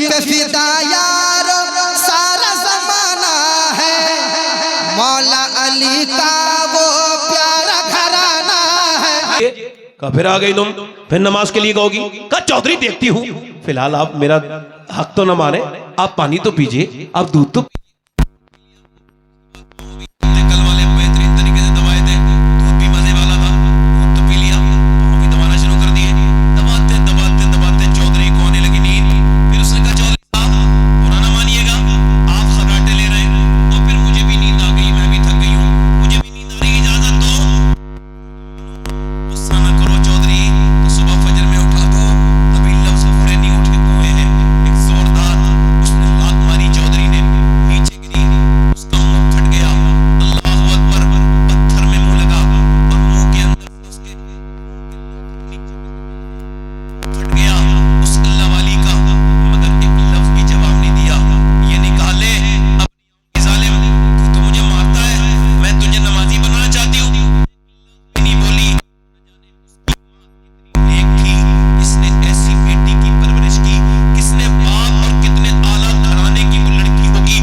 जिसपे फिदा यारो सारा जमाना है, मौला अली का वो प्यारा घराना है। कहा फिर आ गई तुम, फिर नमाज के लिए कहोगी? कहा चौधरी देखती हूँ, फिलहाल आप मेरा हक तो न माने, आप पानी तो पीजिए, आप दूध तो कल वाले बेहतरीन तरीके से दबाए थे, दूध भी मजे वाला था, दूध तो पी लिया, वो भी दबाना शुरू कर दिए। दबाते दबाते दबाते चौधरी को आने लगी नींद। फिर उसने कहा चौधरी साहब बुरा ना मानिएगा, आप खर्राटे ले रहे हैं, तो फिर मुझे भी नींद आ गई, मैं भी थक गई हूँ, मुझे भी नींद आ रही, इजाजत दो। गुस्सा ना करो चौधरी, तो सुबह फजर में उठा दो, अभी लफ्ज पूरे नहीं उठे हुए हैं। एक जोरदार उसने लात मारी, चौधरी ने नीचे गिरी, उसका मुंह फट गया। अल्लाहू अकबर, पत्थर में मुंह लगा और मुंह के अंदर उसके फट गया उस अल्लाह वाली का, मगर एक लफ्ज भी जवाब नहीं दिया। ये नहीं कहा ले अब जालिम तू तो मुझे मारता है, मैं तुझे नमाजी बनाना चाहती हूँ, नहीं बोली। एक थी इसने ऐसी बेटी की परवरिश की, किसने बाप और कितने आला घराने की वो लड़की होगी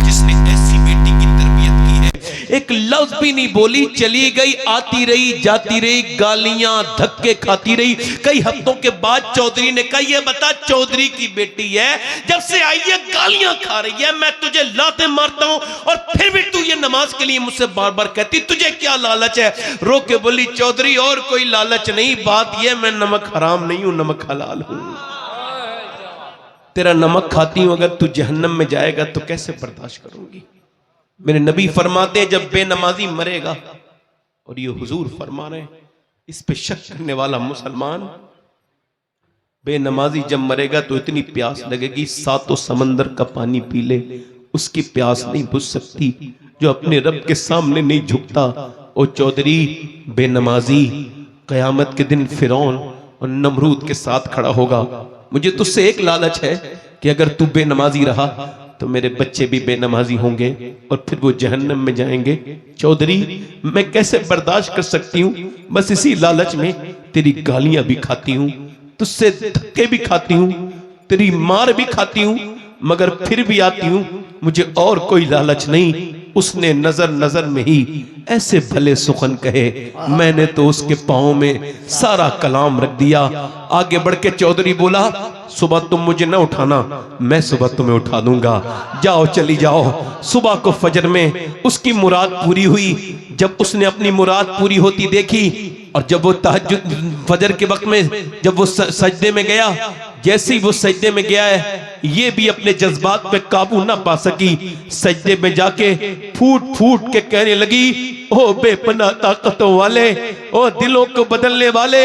जिसने ऐसी बेटी की तरबियत की है। एक लफ्ज भी नहीं बोली, चली गई, आती रही जाती रही, गालियां धक्के खाती रही। कई हफ्तों के बाद चौधरी ने कहा ये बता, चौधरी की बेटी है, जब से आई है गालियां खा रही है, मैं तुझे लाते मारता हूं और फिर भी तू ये नमाज के लिए मुझसे बार बार कहती, तुझे क्या लालच है? रो के बोली चौधरी और कोई लालच नहीं, बात यह मैं नमक हराम नहीं हूं, नमक हलाल हूं। तेरा नमक खाती हूं, अगर तू जहन्नम में जाएगा तो कैसे बर्दाश्त करूंगी? मेरे नबी फरमाते हैं जब बेनमाजी मरेगा, और ये हुजूर फरमा रहे हैं, इस पे शक करने वाला मुसलमान बेनमाजी जब मरेगा तो इतनी प्यास लगेगी, सातों समंदर का पानी पी ले उसकी प्यास नहीं बुझ सकती। जो अपने रब के सामने नहीं झुकता, ओ चौधरी बेनमाजी कयामत के दिन फिरौन और नमरूद के साथ खड़ा होगा। मुझे तुझसे एक लालच है कि अगर तू बेनमाजी रहा तो मेरे बच्चे भी बेनमाजी होंगे और फिर वो जहन्नम में जाएंगे। चौधरी मैं कैसे बर्दाश्त कर सकती हूँ, बस इसी लालच में तेरी गालियां भी खाती हूँ, तुझसे धक्के भी खाती हूँ, तेरी मार भी खाती हूँ, मगर फिर भी आती हूँ, मुझे और कोई लालच नहीं। उसने नजर नजर में ही ऐसे भले सुखन कहे, मैंने तो उसके पाँव में सारा कलाम रख दिया। आगे बढ़ के चौधरी बोला सुबह तुम मुझे न उठाना, मैं सुबह तुम्हें उठा दूंगा, जाओ चली जाओ। सुबह को फजर में उसकी मुराद पूरी हुई। जब उसने अपनी मुराद पूरी होती देखी और जब वो तहज्जुद फजर के वक्त में जब वो सजदे में गया, जैसे ही वो सजदे में गया है, ये भी अपने जज्बात पे काबू ना पा सकी। सजदे में जाके फूट फूट के कहने लगी, ओ बेपनाह ताकतों वाले, ओ दिलों को बदलने वाले,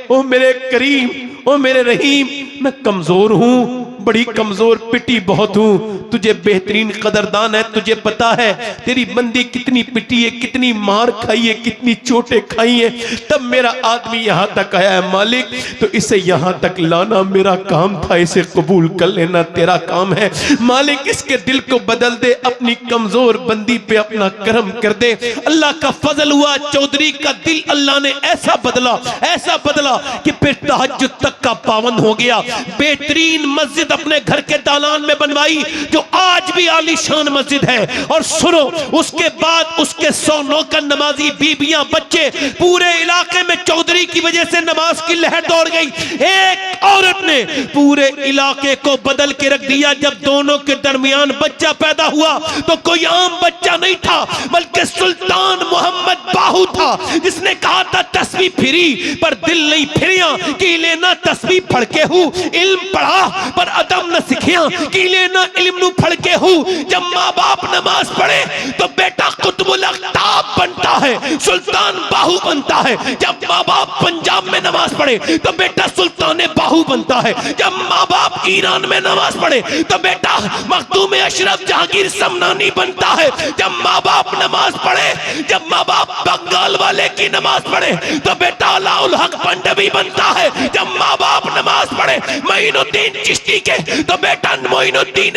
ओ मेरे करीम, ओ मेरे रहीम, मैं कमजोर हूँ, बड़ी कमजोर पिटी बहुत हूँ। तुझे बेहतरीन कदरदान है, तुझे पता है तेरी बंदी कितनी पिटी है, कितनी मार खाई है, कितनी चोटें खाई है, तब मेरा आदमी यहाँ तक आया है। मालिक तो इसे यहाँ तक लाना मेरा काम था, इसे कबूल कर लेना तेरा काम है। मालिक इसके दिल को बदल दे, अपनी कमजोर बंदी पे अपना करम कर दे। अल्लाह का फजल हुआ, चौधरी का दिल अल्लाह ने ऐसा बदला कि फिर तहज्जुद तक का पावन हो गया। बेहतरीन मस्जिद अपने घर के दालान में बनवाई, जो आज भी आलीशान मस्जिद है। और सुनो, उसके बाद उसके 100 नौकर नमाजी, बीबियां, बच्चे, पूरे इलाके में चौधरी की वजह से नमाज की लहर दौड़ गई। एक औरत ने पूरे इलाके को बदल के रख दिया। जब दोनों के दरमियान बच्चा पैदा हुआ तो कोई आम बच्चा नहीं था, बल्कि सुल्तान मोहम्मद बाहू था, जिसने कहा था तस्बीह फिरी पर दिल नहीं फिरिया, कि लेना तस्बीह पढ़ के हूँ, इल्म पढ़ा पर अदम न सिखिया, कि लेना इल्म नु पढ़ के हूँ। जब माँ बाप नमाज पढ़े तो बेटा कुतुबुल अख्ताब बनता है, सुल्तान बाहू बनता है। जब माँ बाप पंजाब में नमाज पढ़े तो बेटा सुल्तान बाहू बनता है। जब माँ बाप ईरान में नमाज पढ़े तो बेटा मखदूम अशरफ जहांगीर समनानी बनता है। जब माँ बाप नमाज पढ़े, जब माँ बाप बंगाल वाले की नमाज पढ़े तो बेटा अलाउल हक पंडवी बनता है। जब माँ बाप नमाज पढ़े मोइनुद्दीन चिश्ती के तो बेटा मोइनुद्दीन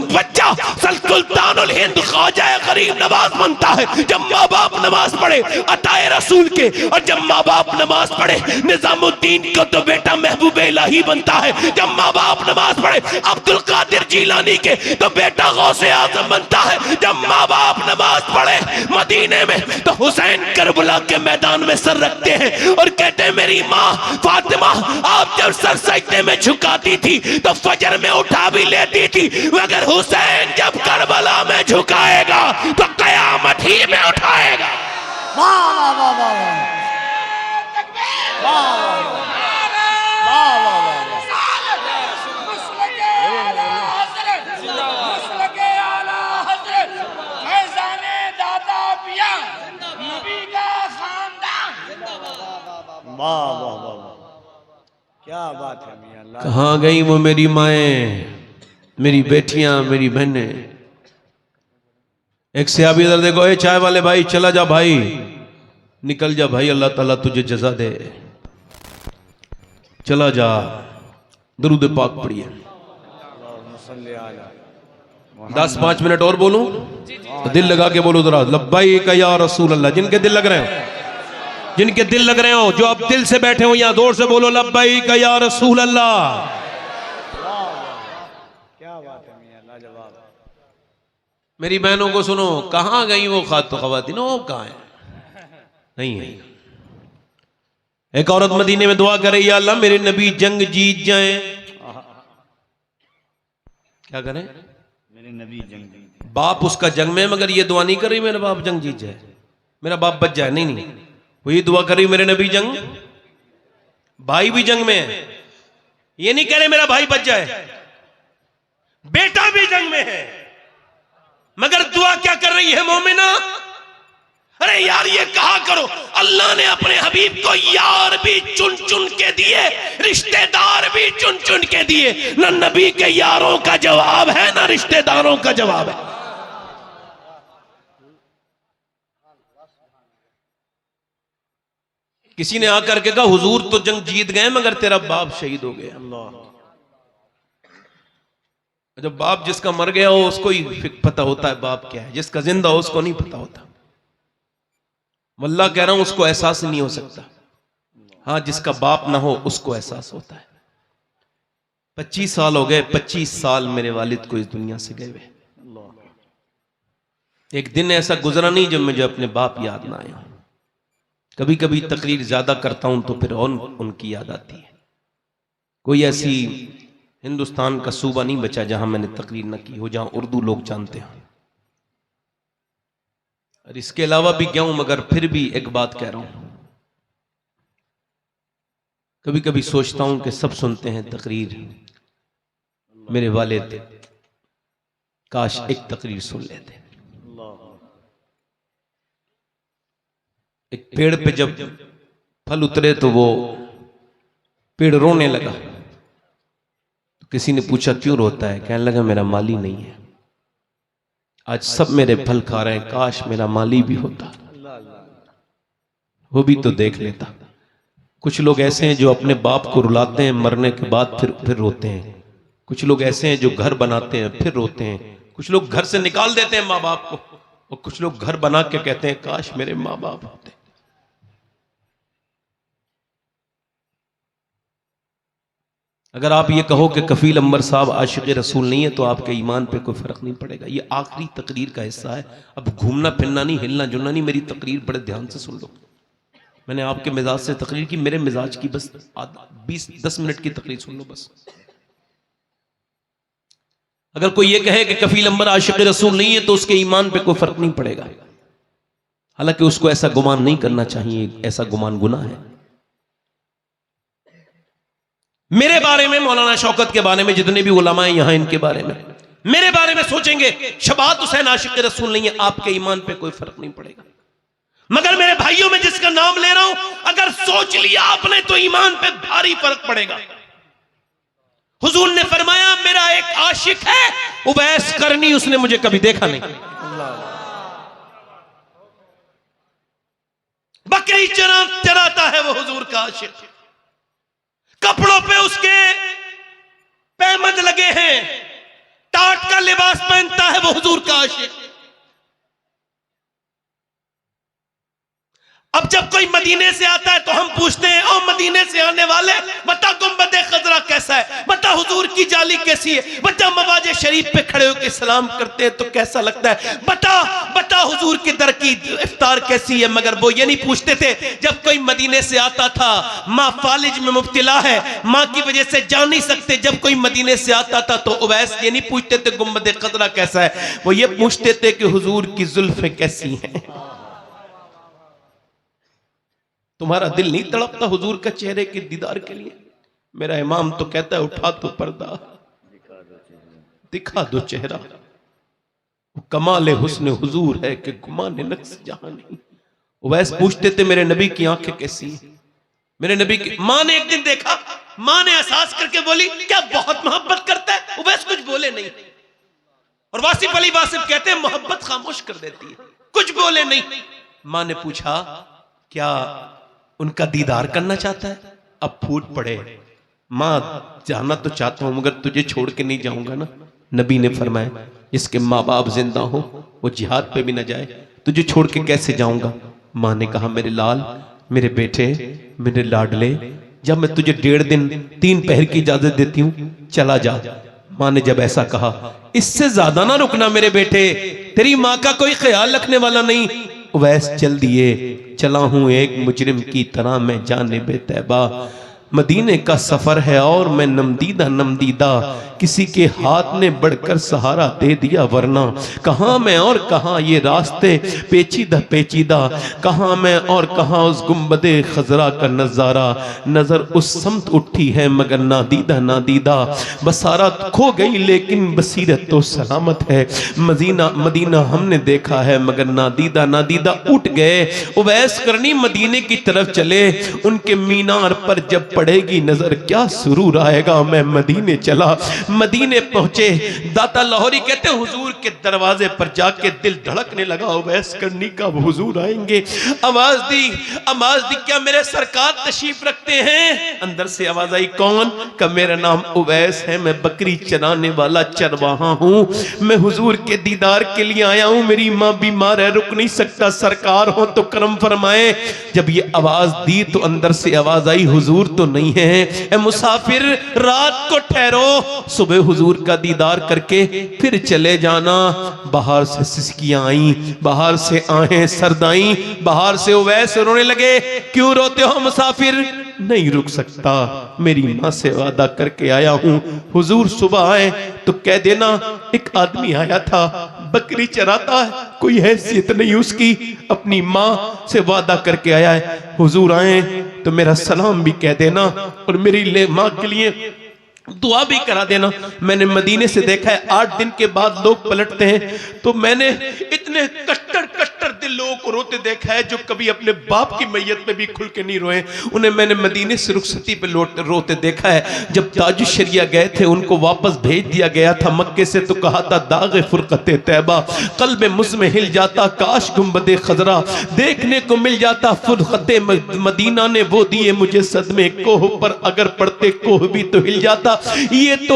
बच्चा सुल्तानुल हिंद ख्वाजा गरीब नवाज बनता है। जब माँ बाप नमाज पढ़े अताए रसूल के, और जब माँ बाप नमाज पढ़े निजामुद्दीन को तो बेटा महबूब इलाही बनता है। जब माँ बाप नमाज पढ़े अब्दुल कादिर जीलानी के तो बेटा गौसे आजम बनता है। जब माँ बाप नमाज पढ़े मदीने में तो हुसैन करबला के मैदान में सर रखते हैं और कहते हैं मेरी माँ फातिमा आप जब सर सजदे में झुकाती थी तो फजर में उठा भी लेती थी, मगर हुसैन जब करबला में झुकाएगा तो कयामत ही में उठाएगा। वाह वाह वाह वाह वाह वाह वाह वाह, क्या बात है मियां अल्लाह। कहाँ गई वो मेरी माएं, मेरी बेटियां, मेरी बहनें। एक सहाबी इधर देखो, ए चाय वाले भाई चला जा भाई, निकल जा भाई, अल्लाह ताला तुझे जज़ा दे, चला जा। दरूद पाक पढ़िए। 10-5 मिनट और बोलूं, दिल लगा के बोलो जरा, लब्बैक या रसूल अल्लाह। जिनके दिल लग रहे हो, जिनके दिल लग रहे हो, जो आप दिल से बैठे हो यहां जोर से बोलो लब्बैक या रसूल अल्लाह। क्या बात है मियां लाजवाब। मेरी बहनों को सुनो, कहां गई वो खवातीन, वो कहां है? नहीं है। एक औरत मदीने में दुआ कर रही है, अल्लाह मेरे नबी जंग जीत जाएं। क्या करें? मेरे नबी जंग। बाप उसका जंग में, मगर ये दुआ नहीं कर रही मेरा बाप जंग जीत जाए, मेरा बाप बच जाए। नहीं नहीं, वो ये दुआ कर रही मेरे नबी जंग, भाई भी जंग में है, ये नहीं कह रहे मेरा भाई बच जाए, बेटा भी जंग में है, मगर दुआ क्या कर रही है मोमिना? अरे यार ये कहा करो, अल्लाह ने अपने हबीब को यार भी चुन चुन के दिए, रिश्तेदार भी चुन चुन के दिए। न नबी के यारों का जवाब है, न रिश्तेदारों का जवाब है। किसी ने आकर के कहा हुजूर तो जंग जीत गए मगर तेरा बाप शहीद हो गया। जब बाप जिसका मर गया हो उसको ही पता होता है बाप क्या है, जिसका जिंदा हो उसको नहीं पता होता। वल्लाह कह रहा हूं उसको एहसास नहीं हो सकता। हाँ, जिसका बाप ना हो उसको एहसास होता है। 25 साल हो गए, 25 साल मेरे वालिद को इस दुनिया से गए हुए। एक दिन ऐसा गुजरा नहीं जब मुझे अपने बाप याद ना आया। कभी कभी तकरीर ज्यादा करता हूं तो फिर और उनकी याद आती है। कोई ऐसी हिंदुस्तान का सूबा नहीं बचा जहां मैंने तकरीर न की हो, जहां उर्दू लोग जानते हैं। और इसके अलावा भी क्या हूं, मगर फिर भी एक बात कह रहा हूं, कभी कभी सोचता हूं कि सब सुनते हैं तकरीर, मेरे वालिद काश एक तकरीर सुन लेते। एक पेड़ पे जब फल उतरे तो वो पेड़ रोने लगा। तो किसी ने पूछा क्यों रोता है? कहने लगा मेरा माली नहीं है, आज सब मेरे फल खा रहे हैं, काश मेरा माली भी होता, वो भी तो देख लेता। कुछ लोग ऐसे हैं जो अपने बाप को रुलाते हैं, मरने के बाद फिर रोते हैं। कुछ लोग ऐसे हैं जो घर बनाते हैं फिर रोते हैं। कुछ लोग घर से निकाल देते हैं माँ बाप को, और कुछ लोग घर बना के कहते हैं काश मेरे माँ बाप होते। अगर आप ये कहो कि कफील अंबर साहब आशिक़ रसूल नहीं है तो आपके ईमान पे कोई फर्क नहीं पड़ेगा। ये आखिरी तकरीर का हिस्सा है, अब घूमना फिरना नहीं, हिलना जुलना नहीं। मेरी तकरीर बड़े ध्यान से सुन लो। मैंने आपके मिजाज से तकरीर की, मेरे मिजाज की बस 20-10 मिनट की तकरीर सुन लो बस। अगर कोई ये कहे कि कफील अंबर आशिक़ रसूल नहीं है तो उसके ईमान पे कोई फर्क नहीं पड़ेगा, हालांकि उसको ऐसा गुमान नहीं करना चाहिए, ऐसा गुमान गुनाह है। मेरे बारे में, मौलाना शौकत के बारे में, जितने भी उलमा हैं यहां, इनके बारे में, मेरे बारे में सोचेंगे शबात हुसैन आशिक़ रसूल नहीं है, आपके ईमान पे कोई फर्क नहीं पड़ेगा। मगर मेरे भाइयों में जिसका नाम ले रहा हूं, अगर सोच लिया आपने तो ईमान पे भारी फर्क पड़ेगा। हुजूर ने फरमाया मेरा एक आशिक है उवैस करनी, उसने मुझे कभी देखा नहीं। बकरी चराता है वो हुजूर का आशिक, कपड़ों पे उसके पैमद लगे हैं, टाट का लिबास पहनता है वो हुजूर का आशिक। अब जब कोई मदीने से आता है तो हम पूछते हैं, ओ मदीने से आने वाले, बता गुंबदे खजरा कैसा है, बता हुजूर की जाली कैसी है, बता मवाजे शरीफ पे खड़े होकर सलाम करते हैं तो कैसा लगता है, बता हुजूर के दर की इफ्तार कैसी है। मगर वो ये नहीं पूछते थे। जब कोई मदीने से आता था, माँ फालिज में मुब्तला है, माँ की वजह से जा नहीं सकते, जब कोई मदीने से आता था तो उवैस ये नहीं पूछते थे गुंबदे खजरा कैसा है, वो ये पूछते थे कि हुजूर की जुल्फें कैसी हैं। तुम्हारा दिल नहीं तड़पता हुजूर का चेहरे के दीदार के लिए? मेरा इमाम तो कहता है उठा तो पर्दा, दिखा दो चेहरा, कमाल हुस्न हुजूर है कि गुमाने नक्श जहां नहीं। वैसे पूछते थे मेरे नबी की आंखें कैसी हैं, मेरे नबी की। मां ने एक दिन देखा, मां ने एहसास करके बोली क्या बहुत मोहब्बत करता है। वैसे कुछ बोले नहीं, और वासिफ अली वासिफ कहते हैं मोहब्बत खामोश कर देती है, कुछ बोले नहीं। मां ने पूछा क्या उनका दीदार करना चाहता है? अब फूट पड़े, मां जाना तो चाहता हूं मगर तुझे छोड़ के नहीं जाऊंगा ना। नबी ने फरमाया जिसके माँ बाप जिंदा हो वो जिहाद पे भी ना जाए, तुझे छोड़ के कैसे जाऊंगा। मां ने कहा मेरे लाल, मेरे बेटे, मेरे लाडले, जब मैं तुझे 1.5 दिन 3 पहर की इजाजत देती हूं, चला जा। मां ने जब ऐसा कहा, इससे ज्यादा ना रुकना मेरे बेटे, तेरी मां का कोई ख्याल रखने वाला नहीं। वैस चल दिए, चला हूं एक मुजरिम की तरह मैं जानिबे तैबा। मदीने का सफर है और मैं नमदीदा किसी के हाथ ने बढ़कर सहारा दे दिया, वरना कहां मैं और कहां ये रास्ते पेचीदा, कहां मैं और कहां उस गुंबदे खजरा का नजारा। नजर उस समत उठी है मगर नादीदा, बसारत खो गई लेकिन बसीरत तो सलामत है। मदीना हमने देखा है मगर नादीदा उठ गए। उवैस करनी मदीने की तरफ चले, उनके मीनार पर जब पड़ेगी नजर क्या सुरूर आएगा। मैं मदीने चला, मदीने पहुंचे, दाता लाहौरी कहते हैं हुजूर के दरवाजे पर जाके दिल धड़कने लगा, उवैस करनी का हुजूर आएंगे। आवाज दी क्या मेरे सरकार तशरीफ रखते हैं? अंदर से आवाज आई कौन? का मेरा नाम उवैस है, मैं बकरी चराने वाला चरवाहा हूं, मैं हुजूर के दीदार के लिए आया हूं, मेरी मां बीमार है, रुक नहीं सकता, सरकार हो तो करम फरमाए। जब ये आवाज दी तो अंदर से आवाज आई हुजूर तो नहीं है, ए मुसाफिर रात को ठहरो, सुबह हुजूर का दीदार करके फिर चले जाना। बाहर से सिसकियां आई, बाहर से आहें सरदाई, बाहर से उवैस रोने लगे। क्यों रोते हो मुसाफिर? नहीं रुक सकता, मेरी मां से वादा करके आया हूं, हुजूर सुबह आए तो कह देना एक आदमी आया था, बकरी चराता है, कोई हैसियत नहीं उसकी, अपनी मां से वादा करके आया है, हुजूर आए तो मेरा सलाम भी कह देना और मेरी मां के लिए दुआ भी करा देना। मैंने मदीने से देखा है 8 दिन के बाद लोग पलटते हैं, तो मैंने इतने कट्टर दिल लोगों को रोते देखा है जो कभी अपने बाप की मैयत में भी खुल के नहीं रोए, उन्हें मैंने मदीने से रुखसती पे रोते देखा है। जब ताज शरिया गए थे उनको वापस भेज दिया गया था मक्के से, तो कहा था दागे फुरकते तैबा, कल्ब मुझ में हिल जाता, काश गुंबदे खजरा देखने को मिल जाता, फुरकते मदीना ने वो दिए मुझे सदमे, कोह पर अगर पड़ते कोह भी तो हिल जाता। ये तो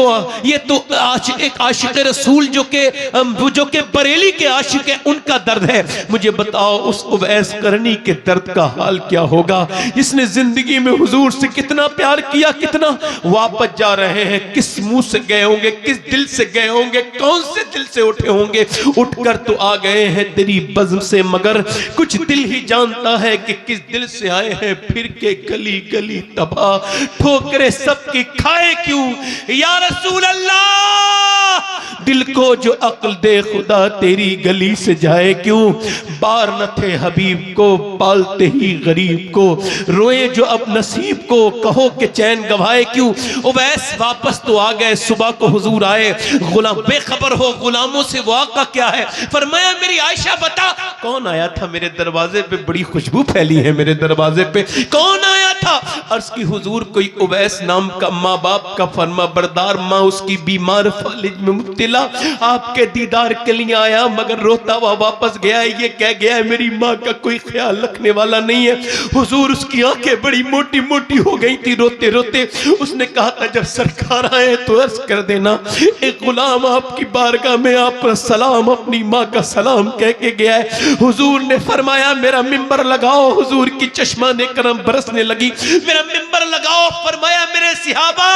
एक आशिक रसूल जो के बरेली के आशिक है, उनका दर्द है। मुझे बताओ उस उवैस करनी के दर्द का हाल क्या होगा, जिसने जिंदगी में हुजूर से कितना प्यार किया, कितना। वापस जा रहे हैं, किस मुंह से गए होंगे, किस दिल से गए होंगे, कौन से दिल से उठे होंगे। उठकर तो आ गए हैं तेरी बज़्म से, मगर कुछ दिल ही जानता है कि किस दिल से आए हैं। फिर के गली गली तबाह, ठोकरे सबकी खाए क्यों या रसूल अल्लाह, दिल को जो अक्ल दे खुदा तेरी गली से जाए क्यों। बार न थे हबीब को पालते ही गरीब को, रोए जो अब नसीब को, कहो कि चैन गवाए क्यों। उवैस वापस तो आ गए, सुबह को हुजूर आए, गुलाम बेखबर हो गुलामों से वाक़ा क्या है। फरमाया मेरी आयशा बता कौन आया था मेरे दरवाजे पे, बड़ी खुशबू फैली है मेरे दरवाजे पे, कौन आया था। अर्ज की हुजूर कोई उवैस नाम का माँ बाप का फरमा बरदार, माँ उसकी बीमार फालिज में मुब्तला, आपके दीदार के लिए आया मगर रोता हुआ वापस गया। ये कह गया है मेरी माँ का कोई ख्याल रखने वाला नहीं है। हुजूर उसकी आंखें बड़ी मोटी मोटी हो गई थी रोते रोते। उसने कहा था जब सरकार आए तो अर्ज कर देना एक गुलाम आपकी बारगाह में आप सलाम अपनी माँ का सलाम कह के गया है। हुजूर ने फरमाया मेरा मिंबर लगाओ। हुजूर की चश्माने करम बरसने लगी। मेरा मिंबर लगाओ। फरमाया मेरे सिहाबा,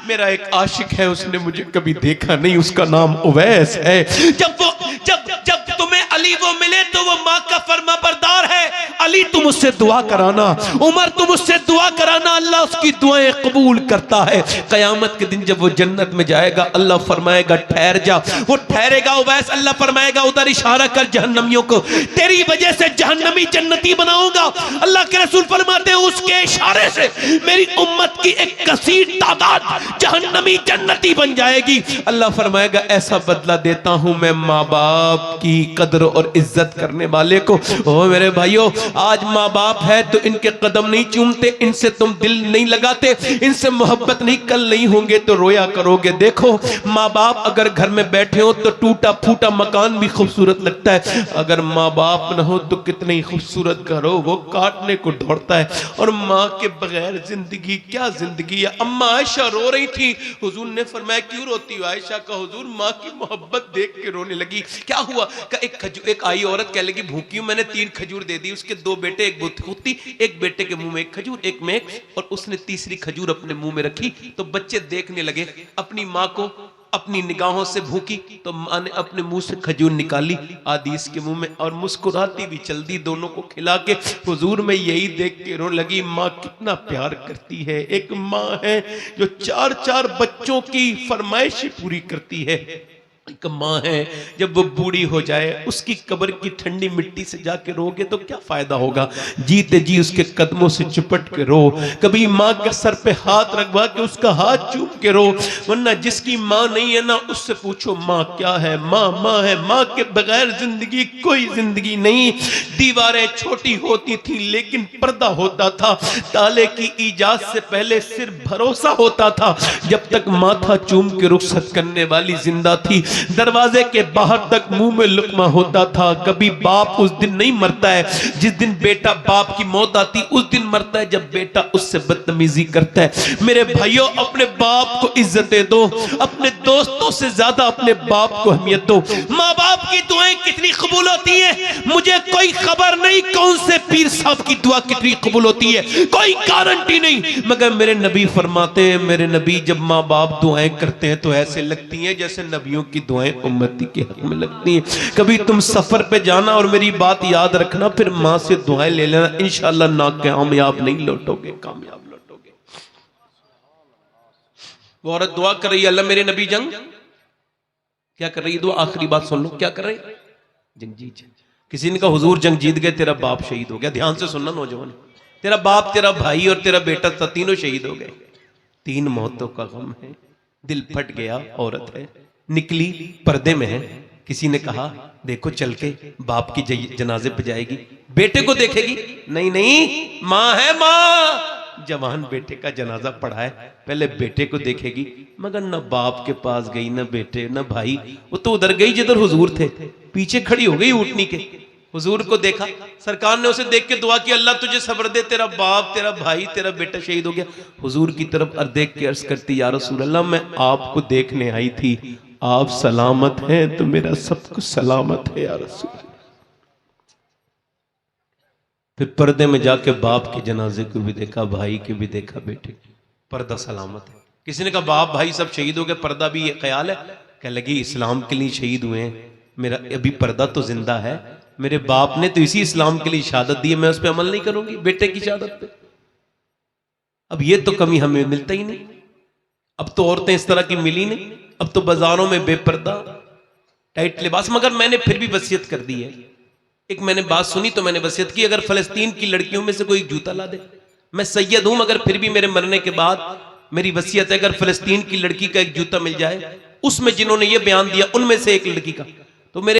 मेरा एक आशिक है, उसने मुझे कभी देखा नहीं, उसका नाम उवैस है। जब तुम्हें अली वो मिले तो वो माँ का फरमा बरदार है। अली तुम उससे दुआ कराना, उमर तुम उससे दुआ कराना, अल्लाह उसकी दुआएं कबूल करता है। कयामत के दिन जब वो जन्नत में जाएगा अल्लाह फरमाएगा ठहर जा। वो ठहरेगा उवैस, अल्लाह फरमाएगा उधर इशारा कर जहन्नमियों को, तेरी वजह से जहन्नमी जन्नती बनाऊंगा। अल्लाह के रसूल फरमाते हैं उसके इशारे से मेरी उम्मत की एक कसीर तादाद जहन्नमी जन्नती बन जाएगी। अल्लाह फरमाएगा ऐसा बदला देता हूं मैं माँ बाप की कदर और इज्जत करने वाले को। ओ मेरे भाइयों, आज माँ बाप है तो इनके कदम नहीं चूमते, इनसे तुम दिल नहीं लगाते, इनसे मोहब्बत नहीं, कल नहीं होंगे तो रोया करोगे। देखो माँ बाप अगर घर में बैठे हो तो टूटा फूटा मकान भी खूबसूरत लगता है, अगर माँ बाप न हो तो कितने ही खूबसूरत घर हो वो काटने को दौड़ता है। और माँ के बगैर जिंदगी क्या जिंदगी है। अम्मा आयशा रो रही थी, हुजूर ने फरमाया क्यों रोती हो आयशा? का हुजूर माँ की मोहब्बत देख के रोने लगी। क्या हुआ? का एक आई औरत कह लगी भूखी हूं, मैंने 3 खजूर दे दी, उसके 2 बेटे, एक बुत्ती, एक बेटे के मुंह में 1 खजूर, एक में, और उसने तीसरी खजूर अपने मुंह में रखी तो बच्चे देखने लगे अपनी माँ को अपनी निगाहों से भूखी, तो माँ ने अपने मुंह से खजूर निकाली आदि इसके मुंह में और मुस्कुराती भी चल दी दोनों को खिला के। हुजूर में यही देख के रोने लगी माँ कितना प्यार करती है। एक माँ है जो 4-4 बच्चों की फरमाइशें पूरी करती है। एक माँ है जब वो बूढ़ी हो जाए उसकी कब्र की ठंडी मिट्टी से जाके रोगे तो क्या फायदा होगा, जीते जी उसके कदमों से चिपट के रो। कभी माँ के सर पे हाथ रखवा के उसका हाथ चूम के रो, वरना जिसकी माँ नहीं है ना उससे पूछो माँ क्या है। माँ माँ है, माँ के बगैर जिंदगी कोई जिंदगी नहीं। दीवारें छोटी होती थी लेकिन पर्दा होता था, ताले की इजाद से पहले सिर्फ भरोसा होता था। जब तक माथा चूम के रुखसत करने वाली जिंदा थी, दरवाजे के बाहर तक मुंह में लुकमा होता था। कभी बाप उस दिन नहीं मरता है जिस दिन बेटा, बाप की मौत आती उस दिन मरता है जब बेटा उससे बदतमीजी करता है। मेरे भाइयों, अपने बाप को इज्जतें दो, अपने दोस्तों से ज्यादा अपने बाप को अहमियत दो। माँ बाप की दुआएं कितनी कबूल होती है मुझे कोई खबर नहीं, कौन से पीर साहब की दुआ कितनी कबूल होती है कोई गारंटी नहीं, मगर मेरे नबी फरमाते हैं, मेरे नबी जब माँ बाप दुआएं करते हैं तो ऐसे लगती हैं जैसे नबियों की दुआएं उम्मती के हक में लगती हैं। कभी तुम सफर पे जाना और मेरी बात याद रखना, फिर माँ से दुआएं ले लेना, इंशाअल्लाह ना कामयाब नहीं लौटोगे, कामयाब लौटोगे। वो औरत दुआ कर रही है, अल्लाह मेरे नबी जंग क्या कर रही है? दुआ आखिरी बात सुन लो, क्या कर रही? जंग जीत। किसी ने कहा हुजूर जंग जीत गए, तेरा बाप शहीद हो गया। ध्यान से सुनना नौजवान, तेरा बाप, तेरा भाई और तेरा बेटा था, तीनों शहीद हो गए। 3 मौतों का गम है, दिल फट गया। औरत है, निकली, पर्दे में है। किसी ने कहा देखो चल के बाप की जनाजे पे जाएगी, बेटे को देखेगी, नहीं नहीं माँ है, माँ। जवान बेटे का जनाजा पड़ा है, पहले बेटे को देखेगी, मगर न बाप के पास गई, न बेटे, न भाई। वो तो उधर गई जिधर हुजूर थे, पीछे खड़ी हो गई ऊँटनी के। हुजूर को देखा, सरकार ने उसे देख के दुआ की, अल्लाह तुझे सब्र दे, तेरा बाप, तेरा भाई, तेरा बेटा शहीद हो गया। हुजूर की तरफ देख के अर्ज करती, या रसूल अल्लाह मैं आपको देखने आई थी, आप सलामत हैं तो मेरा सब कुछ सलामत है या रसूल। फिर पर्दे में जाके बाप के जनाजे को भी देखा, भाई के भी देखा, बेटे, पर्दा सलामत है। किसी ने कहा बाप भाई सब शहीद हो गए, पर्दा भी ये ख्याल है? कह लगी इस्लाम के लिए शहीद हुए हैं, मेरा अभी पर्दा तो जिंदा है, मेरे बाप ने तो इसी इस्लाम के लिए शहादत दी है, मैं उस पर अमल नहीं करूंगी बेटे की शहादत पे। अब ये तो कमी हमें मिलता ही नहीं। अब तो औरतें इस तरह की मिली नहीं, अब तो बाजारों में बेपर्दा टाइट लिबास। मगर मैंने फिर भी वसीयत कर दी है, एक मैंने बात सुनी तो मैंने वसीयत की, अगर फलस्तीन की लड़कियों में से कोई जूता ला दे, मैं सैयद हूं मगर फिर भी मेरे मरने के बाद मेरी वसीयत है, अगर फलस्तीन की लड़की का एक जूता मिल जाए, उसमें जिन्होंने ये बयान दिया उनमें से एक लड़की का,